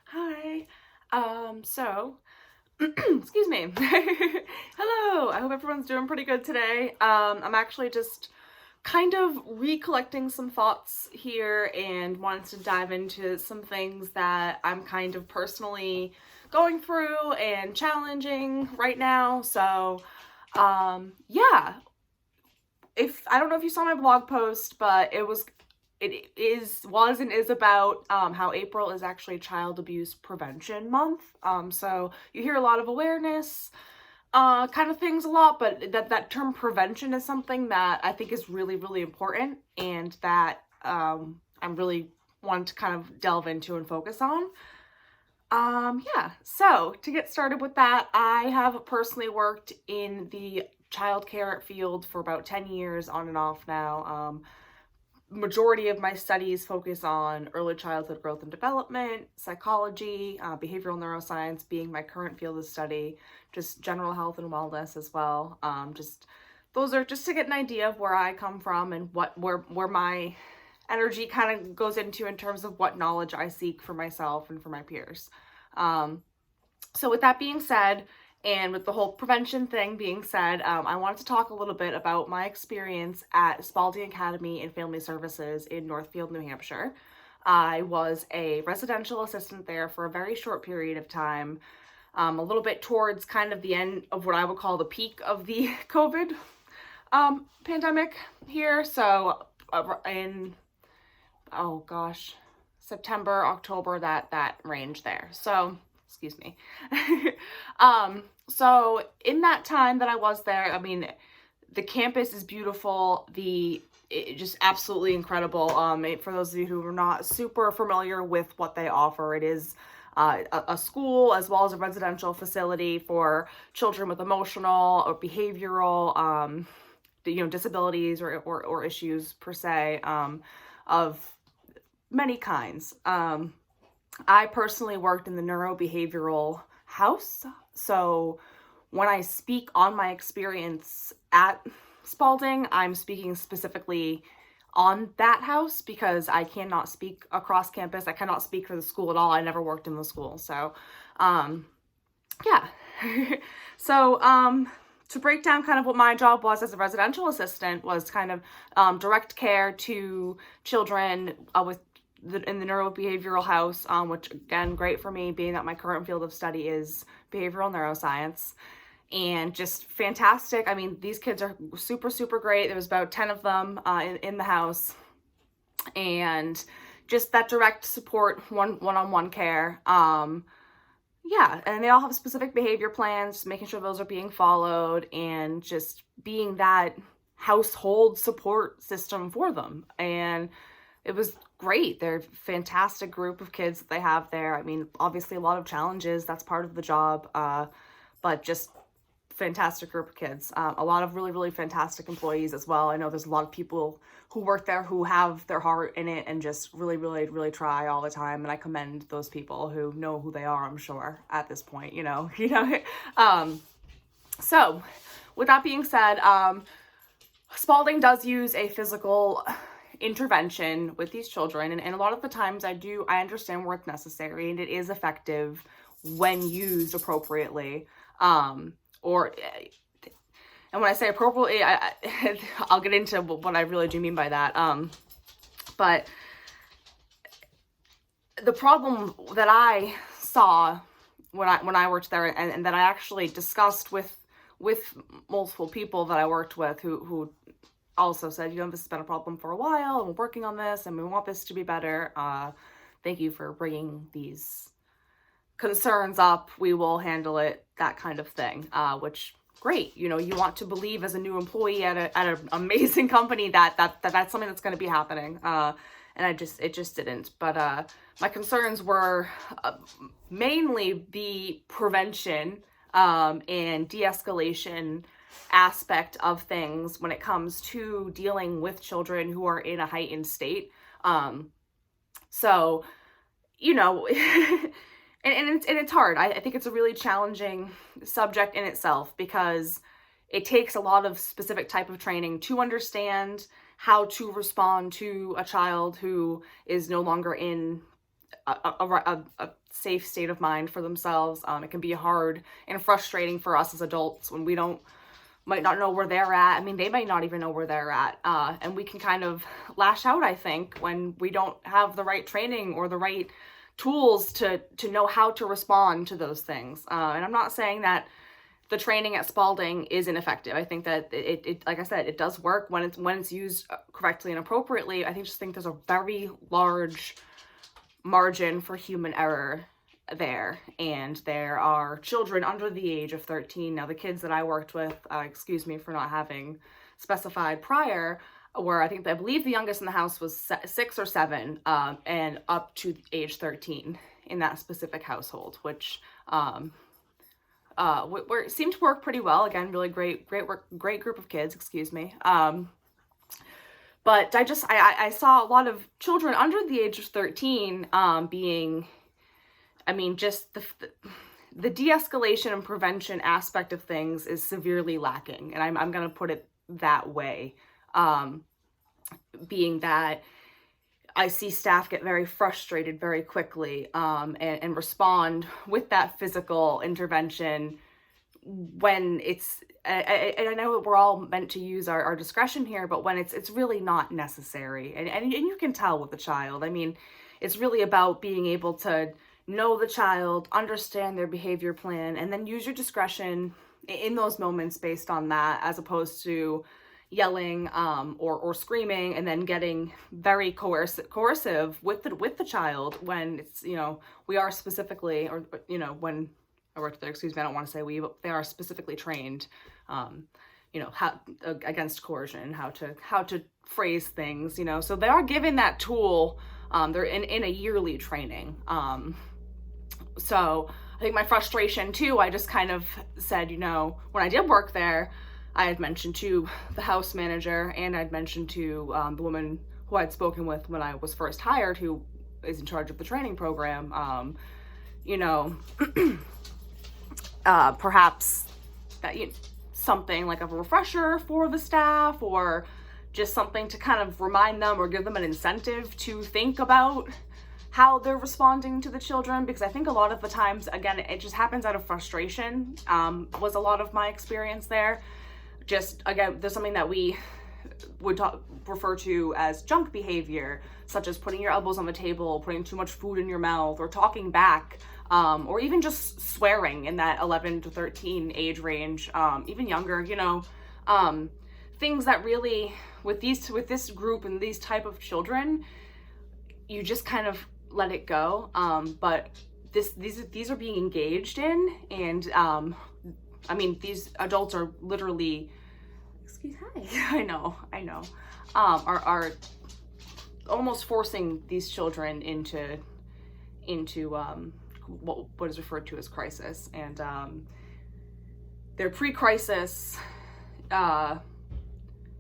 Hi. Excuse me. Hello. I hope everyone's doing pretty good today. I'm actually just kind of recollecting some thoughts here and wanted to dive into some things that I'm kind of personally going through and challenging right now. Yeah. If I don't know if you saw my blog post, but was and is about how April is actually Child Abuse Prevention Month. So you hear a lot of awareness kind of things a lot, but that term prevention is something that I think is really, really important, and that I'm really wanting to kind of delve into and focus on. Yeah, so to get started with that, I have personally worked in the childcare field for about 10 years on and off now. Majority of my studies focus on early childhood growth and development, psychology, behavioral neuroscience being my current field of study, just general health and wellness as well. Just those are just to get an idea of where I come from and where my energy kind of goes into in terms of what knowledge I seek for myself and for my peers. So with that being said, and with the whole prevention thing being said, I wanted to talk a little bit about my experience at Spaulding Academy and Family Services in Northfield, New Hampshire. I was a residential assistant there for a very short period of time, a little bit towards kind of the end of what I would call the peak of the COVID pandemic here. So in, oh gosh, September, October, that range there. So excuse me. So in that time that I was there, I mean, the campus is beautiful. Just absolutely incredible. For those of you who are not super familiar with what they offer, it is a school as well as a residential facility for children with emotional or behavioral, disabilities or issues per se, of many kinds. I personally worked in the neurobehavioral house. So when I speak on my experience at Spalding, I'm speaking specifically on that house because I cannot speak across campus. I cannot speak for the school at all. I never worked in the school. So, yeah. So, to break down kind of what my job was as a residential assistant was kind of direct care to children in the neurobehavioral house, which again, great for me being that my current field of study is behavioral neuroscience, and just fantastic. I mean, these kids are super, super great. There was about 10 of them in the house, and just that direct support, one-on-one care. Yeah, and they all have specific behavior plans, making sure those are being followed, and just being that household support system for them. And it was great. They're a fantastic group of kids that they have there. I mean, obviously a lot of challenges, that's part of the job, but just fantastic group of kids. A lot of really, really fantastic employees as well. I know there's a lot of people who work there who have their heart in it and just really, really, really try all the time. And I commend those people who know who they are, I'm sure, at this point, So with that being said, Spalding does use a physical intervention with these children, and a lot of the times I understand where it's necessary and it is effective when used appropriately, and when I say appropriately, I'll get into what I really do mean by that, but the problem that I saw when I worked there, and that I actually discussed with multiple people that I worked with who also said, this has been a problem for a while, and we're working on this, and we want this to be better. Thank you for bringing these concerns up. We will handle it, that kind of thing, which, great. You want to believe as a new employee at an amazing company that's something that's going to be happening. And it just didn't. But my concerns were mainly the prevention and de-escalation aspect of things when it comes to dealing with children who are in a heightened state. So, and it's hard. I think it's a really challenging subject in itself because it takes a lot of specific type of training to understand how to respond to a child who is no longer in a safe state of mind for themselves. It can be hard and frustrating for us as adults when we might not know where they're at. I mean, they might not even know where they're at. And we can kind of lash out, I think, when we don't have the right training or the right tools to know how to respond to those things. And I'm not saying that the training at Spalding is ineffective. I think that it like I said, it does work when it's used correctly and appropriately. I just think there's a very large margin for human error there, and there are children under the age of 13. Now, the kids that I worked with, excuse me for not having specified prior, were, I believe the youngest in the house was 6 or 7, and up to age 13 in that specific household, which seemed to work pretty well. Again, really great group of kids, excuse me. But I saw a lot of children under the age of 13 being, I mean, just the de-escalation and prevention aspect of things is severely lacking. And I'm going to put it that way, being that I see staff get very frustrated very quickly, and respond with that physical intervention when it's, and I know we're all meant to use our discretion here, but when it's really not necessary. And you can tell with the child. I mean, it's really about being able to know the child, understand their behavior plan, and then use your discretion in those moments based on that, as opposed to yelling or screaming and then getting very coercive with the child when it's, we are specifically, or when I worked there, excuse me, I don't want to say we, but they are specifically trained how against coercion, how to phrase things, so they are given that tool. They're in a yearly training. So I think my frustration too, I just kind of said, when I did work there, I had mentioned to the house manager, and I'd mentioned to the woman who I'd spoken with when I was first hired, who is in charge of the training program, perhaps that something like a refresher for the staff, or just something to kind of remind them or give them an incentive to think about how they're responding to the children, because I think a lot of the times, again, it just happens out of frustration, was a lot of my experience there. Just, again, there's something that we would refer to as junk behavior, such as putting your elbows on the table, putting too much food in your mouth, or talking back, or even just swearing in that 11 to 13 age range, even younger, things that really, with this group and these type of children, you just kind of let it go. But these are being engaged in, and I mean, these adults are literally, hi, I know, are almost forcing these children into what is referred to as crisis. And their pre-crisis, that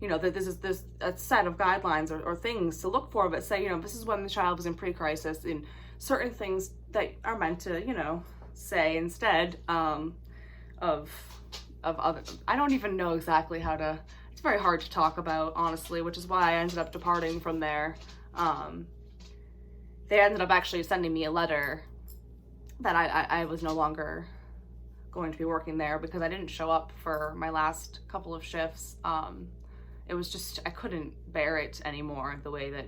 there's a set of guidelines or things to look for that say, this is when the child was in pre-crisis, and certain things that are meant to, say instead of other. I don't even know exactly how to, it's very hard to talk about, honestly, which is why I ended up departing from there. They ended up actually sending me a letter that I was no longer going to be working there because I didn't show up for my last couple of shifts. It was just, I couldn't bear it anymore, the way that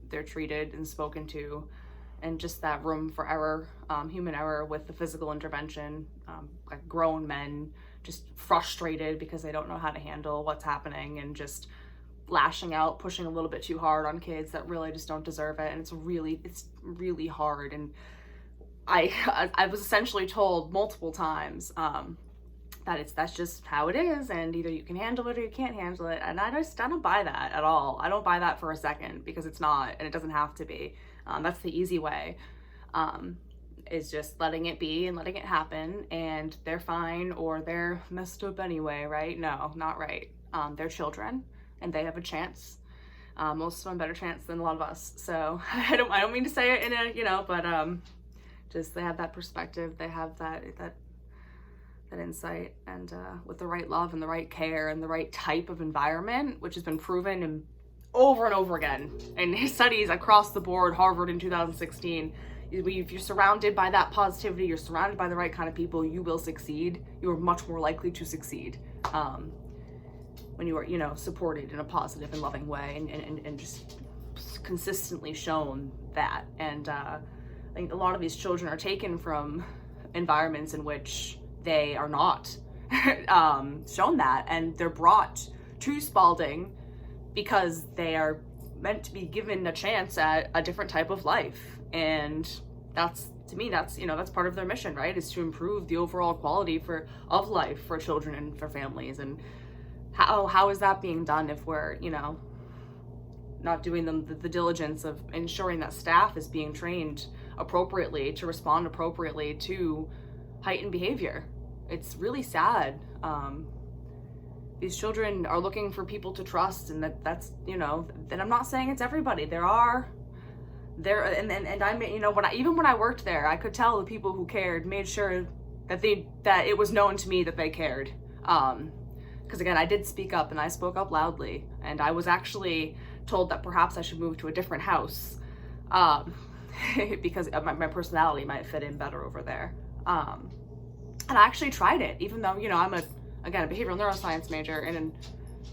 they're treated and spoken to, and just that room for error, human error with the physical intervention, like grown men just frustrated because they don't know how to handle what's happening, and just lashing out, pushing a little bit too hard on kids that really just don't deserve it. And it's really hard. And I was essentially told multiple times that's just how it is, and either you can handle it or you can't handle it. And I don't buy that at all. I don't buy that for a second, because it's not, and it doesn't have to be. That's the easy way, is just letting it be and letting it happen, and they're fine, or they're messed up anyway, right? No, not right. They're children, and they have a chance. Most of them better chance than a lot of us. So I don't mean to say it in a, but just they have that perspective, they have that insight, and with the right love and the right care and the right type of environment, which has been proven in over and over again. And studies across the board, Harvard in 2016, if you're surrounded by that positivity, you're surrounded by the right kind of people, you will succeed. You're much more likely to succeed when you are, you know, supported in a positive and loving way, and just consistently shown that. And I think a lot of these children are taken from environments in which they are not shown that, and they're brought to Spalding because they are meant to be given a chance at a different type of life. And that's, to me, that's, you know, that's part of their mission, right? Is to improve the overall quality of life for children and for families. And how is that being done if we're, you know, not doing the diligence of ensuring that staff is being trained appropriately to respond appropriately to heightened behavior? It's really sad. These children are looking for people to trust, and that's, you know, and I'm not saying it's everybody. And I, you know, when I worked there, I could tell the people who cared made sure that it was known to me that they cared. Because again, I did speak up, and I spoke up loudly, and I was actually told that perhaps I should move to a different house, because my personality might fit in better over there. And I actually tried it, even though, you know, I'm a behavioral neuroscience major in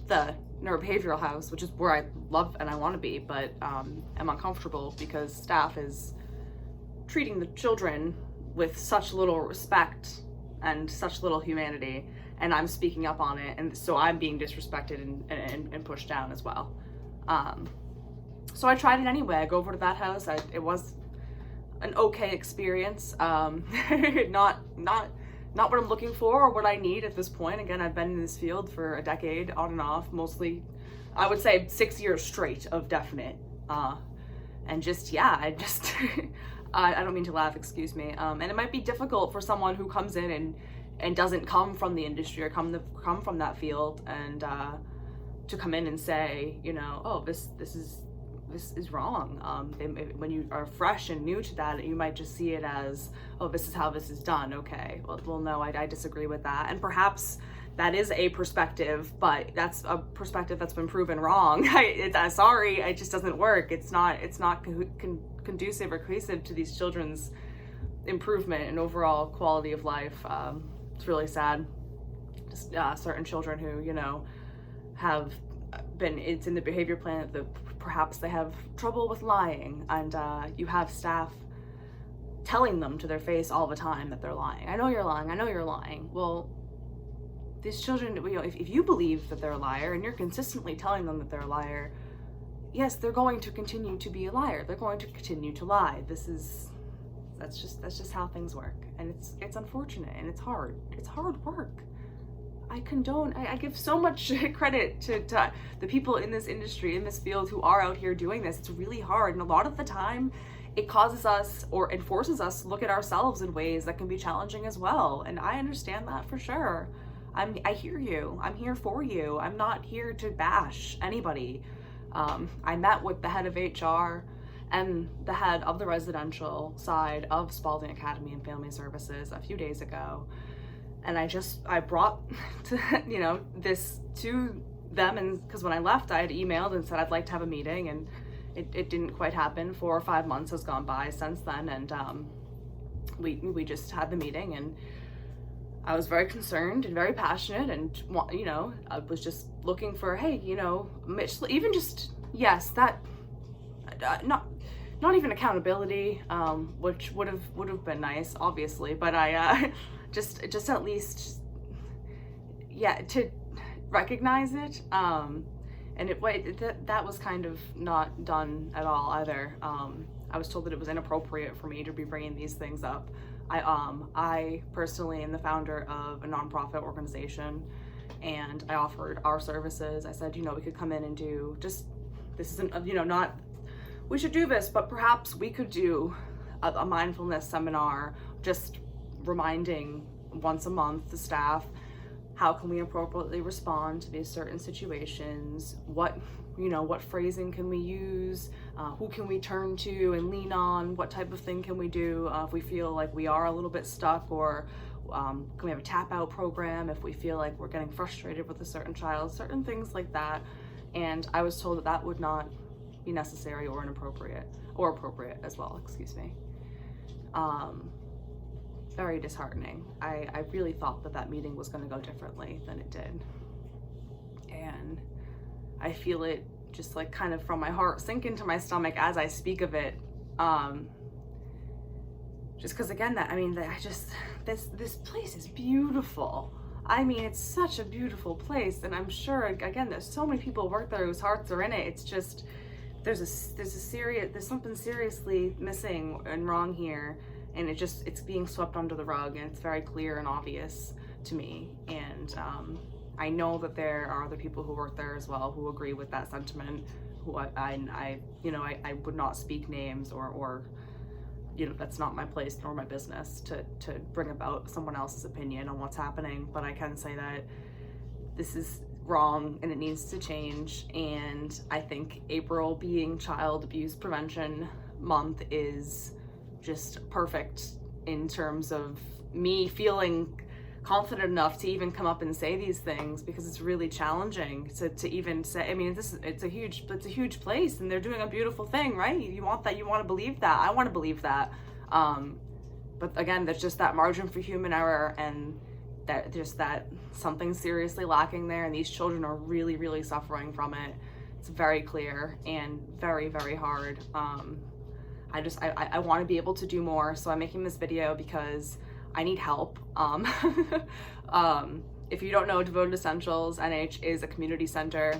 the neurobehavioral house, which is where I love and I want to be, but am uncomfortable because staff is treating the children with such little respect and such little humanity, and I'm speaking up on it, and so I'm being disrespected and pushed down as well. So I tried it anyway. I go over to that house. It was an okay experience. Not what I'm looking for or what I need at this point. Again, I've been in this field for a decade, on and off, mostly, I would say 6 years straight of definite. And just, yeah, I don't mean to laugh, excuse me. And it might be difficult for someone who comes in and doesn't come from the industry or come from that field, and to come in and say, you know, oh, this is wrong. When you are fresh and new to that, you might just see it as, oh, this is how this is done. Okay, well no, I disagree with that. And perhaps that is a perspective, but that's a perspective that's been proven wrong. Sorry, it just doesn't work. It's not conducive or cohesive to these children's improvement and overall quality of life. It's really sad. Just certain children who, you know, have been, it's in the behavior plan that perhaps they have trouble with lying, and you have staff telling them to their face all the time that they're lying. I know you're lying. I know you're lying. Well, these children, you know, if you believe that they're a liar and you're consistently telling them that they're a liar, yes, they're going to continue to be a liar. They're going to continue to lie. That's just how things work, and it's unfortunate, and it's hard. It's hard work. I give so much credit to the people in this industry, in this field, who are out here doing this. It's really hard, and a lot of the time it causes us or enforces us to look at ourselves in ways that can be challenging as well. And I understand that for sure. I hear you. I'm here for you. I'm not here to bash anybody. I met with the head of HR and the head of the residential side of Spaulding Academy and Family Services a few days ago. And I brought this to them, and because when I left, I had emailed and said I'd like to have a meeting, and it didn't quite happen. 4 or 5 months has gone by since then, and we just had the meeting, and I was very concerned and very passionate, and I was just looking for, hey, Mitch, even just, yes, that not even accountability, which would have been nice, obviously, but I just at least, to recognize it, and that was kind of not done at all either. I was told that it was inappropriate for me to be bringing these things up. I personally am the founder of a nonprofit organization, and I offered our services. I said, we could come in and do this isn't, not, we should do this, but perhaps we could do a mindfulness seminar, just reminding once a month the staff, how can we appropriately respond to these certain situations? What phrasing can we use? Who can we turn to and lean on? What type of thing can we do if we feel like we are a little bit stuck? Or can we have a tap out program if we feel like we're getting frustrated with a certain child? Certain things like that. And I was told that that would not be necessary or inappropriate, or appropriate as well, excuse me. Very disheartening. I really thought that that meeting was going to go differently than it did. And I feel it just like kind of from my heart sink into my stomach as I speak of it. Just because again, this place is beautiful. I mean, it's such a beautiful place, and I'm sure again there's so many people who work there whose hearts are in it. It's just there's something seriously missing and wrong here, and it's being swept under the rug, and it's very clear and obvious to me. And I know that there are other people who work there as well who agree with that sentiment, who I would not speak names or that's not my place nor my business to bring about someone else's opinion on what's happening. But I can say that this is wrong and it needs to change. And I think April being Child Abuse Prevention Month is just perfect in terms of me feeling confident enough to even come up and say these things, because it's really challenging to even say. I mean, it's a huge place, and they're doing a beautiful thing, right? You want to believe that. I want to believe that. But again, there's just that margin for human error, and that something's seriously lacking there, and these children are really, really suffering from it. It's very clear and very, very hard. I want to be able to do more, so I'm making this video because I need help. If you don't know, Devoted Essentials NH is a community center,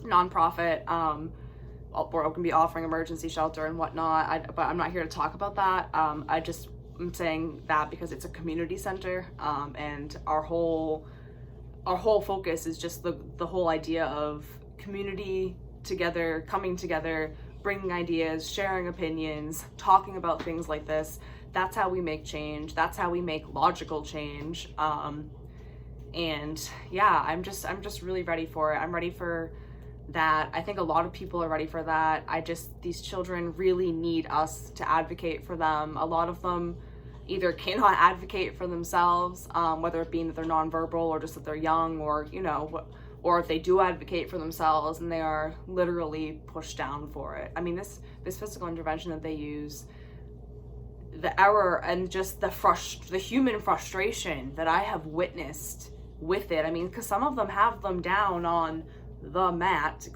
nonprofit. We're going to be offering emergency shelter and whatnot, but I'm not here to talk about that. I'm saying that because it's a community center, and our whole focus is just the whole idea of community together, coming together, bringing ideas, sharing opinions, talking about things like this. That's how we make change. That's how we make logical change. And yeah, I'm just really ready for it. I'm ready for that. I think a lot of people are ready for that. These children really need us to advocate for them. A lot of them either cannot advocate for themselves, whether it be that they're nonverbal or just that they're young, or or if they do advocate for themselves and they are literally pushed down for it. I mean, this physical intervention that they use, the error and just the human frustration that I have witnessed with it. I mean, because some of them have them down on the mat,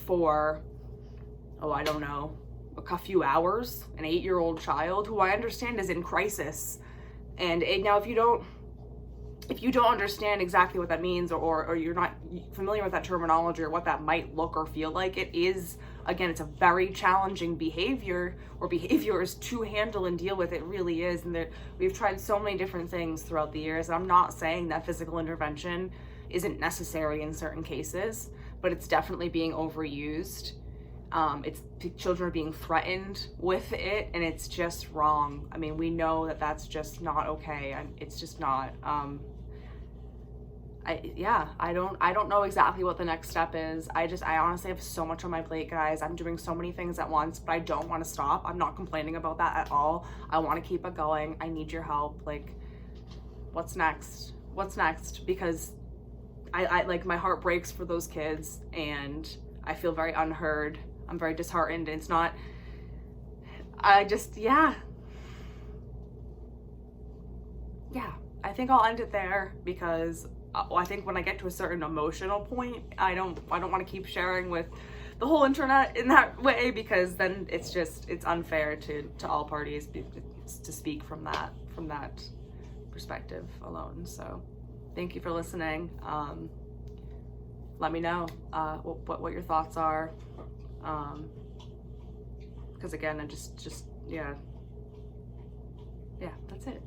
for, I don't know, a few hours. An 8-year-old child who I understand is in crisis. And now if you don't understand exactly what that means, or you're not familiar with that terminology or what that might look or feel like, it is, again, it's a very challenging behaviors to handle and deal with. It really is. And we've tried so many different things throughout the years. And I'm not saying that physical intervention isn't necessary in certain cases, but it's definitely being overused. Children are being threatened with it, and it's just wrong. I mean, we know that that's just not okay. It's just not. I don't know exactly what the next step is. I honestly have so much on my plate, guys. I'm doing so many things at once, but I don't want to stop. I'm not complaining about that at all. I want to keep it going. I need your help. Like, what's next? Because I like, my heart breaks for those kids, and I feel very unheard. I'm very disheartened. It's not, I think I'll end it there, because I think when I get to a certain emotional point, I don't want to keep sharing with the whole internet in that way, because then it's unfair to all parties to speak from that perspective alone. So thank you for listening. Let me know what your thoughts are, because again, I just that's it.